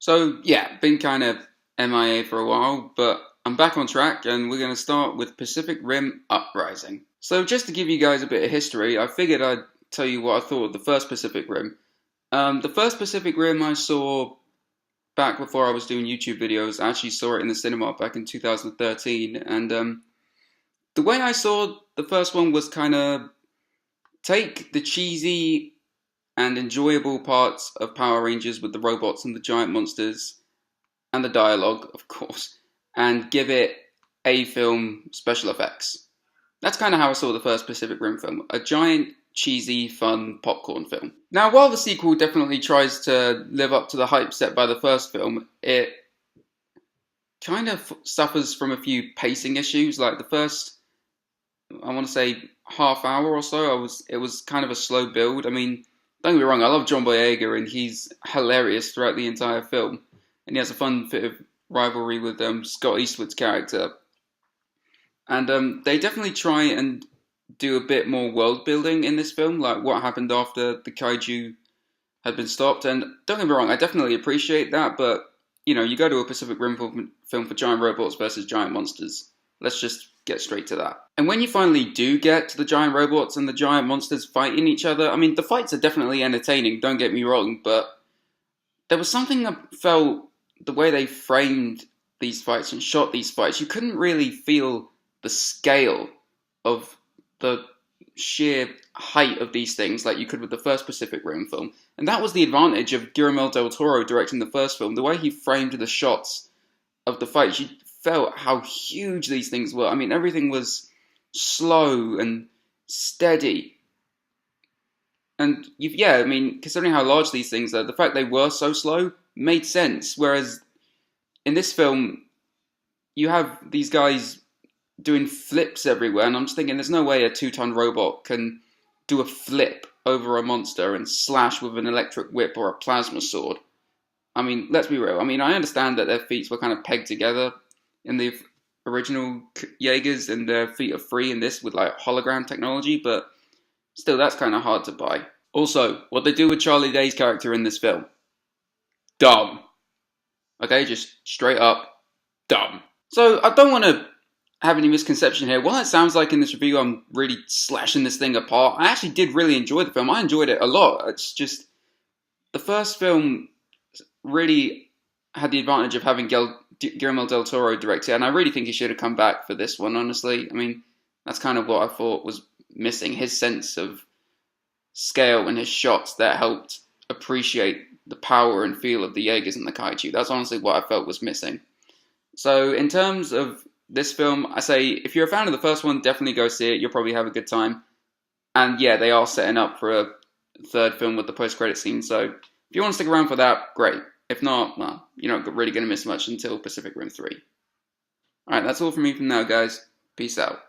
So yeah, been kind of MIA for a while, but I'm back on track and we're going to start with Pacific Rim Uprising. So just to give you guys a bit of history, I figured I'd tell you what I thought of the first Pacific Rim. The first Pacific Rim I saw back before I was doing YouTube videos. I actually saw it in the cinema back in 2013, and the way I saw the first one was kind of take the cheesy and enjoyable parts of Power Rangers with the robots and the giant monsters and the dialogue, of course, and give it A-film special effects. That's kind of how I saw the first Pacific Rim film. A giant, cheesy, fun popcorn film. Now, while the sequel definitely tries to live up to the hype set by the first film, it kind of suffers from a few pacing issues. Like the first, I want to say, half hour or so, it was kind of a slow build. I mean, don't get me wrong, I love John Boyega and he's hilarious throughout the entire film. And he has a fun bit of rivalry with Scott Eastwood's character. And they definitely try and do a bit more world building in this film, like what happened after the kaiju had been stopped. And don't get me wrong, I definitely appreciate that, but you know, you go to a Pacific Rim film for giant robots versus giant monsters. Let's just get straight to that. And when you finally do get to the giant robots and the giant monsters fighting each other, I mean, the fights are definitely entertaining, don't get me wrong, but there was something that felt, the way they framed these fights and shot these fights, you couldn't really feel the scale of the sheer height of these things like you could with the first Pacific Rim film. And that was the advantage of Guillermo del Toro directing the first film. The way he framed the shots of the fights, you felt how huge these things were. I mean, everything was slow and steady. And yeah, I mean, considering how large these things are, the fact they were so slow made sense. Whereas in this film, you have these guys doing flips everywhere, and I'm just thinking there's no way a 2-ton robot can do a flip over a monster and slash with an electric whip or a plasma sword. I mean, let's be real. I mean, I understand that their feet were kind of pegged together in the original Jaegers, and their feet are free in this with like hologram technology, but still, that's kind of hard to buy. Also, what they do with Charlie Day's character in this film, dumb. Okay, just straight up dumb. So I don't want to have any misconception here. While it sounds like in this review I'm really slashing this thing apart, I actually did really enjoy the film. I enjoyed it a lot. It's just the first film really had the advantage of having Guillermo del Toro direct it, and I really think he should have come back for this one, honestly. I mean, that's kind of what I thought was missing, his sense of scale and his shots that helped appreciate the power and feel of the Jaegers and the kaiju. That's honestly what I felt was missing. So in terms of this film, I say if you're a fan of the first one, definitely go see it. You'll probably have a good time. And yeah, they are setting up for a third film with the post-credit scene. So if you want to stick around for that, great. If not, well, you're not really going to miss much until Pacific Rim 3. Alright, that's all from me for now, guys. Peace out.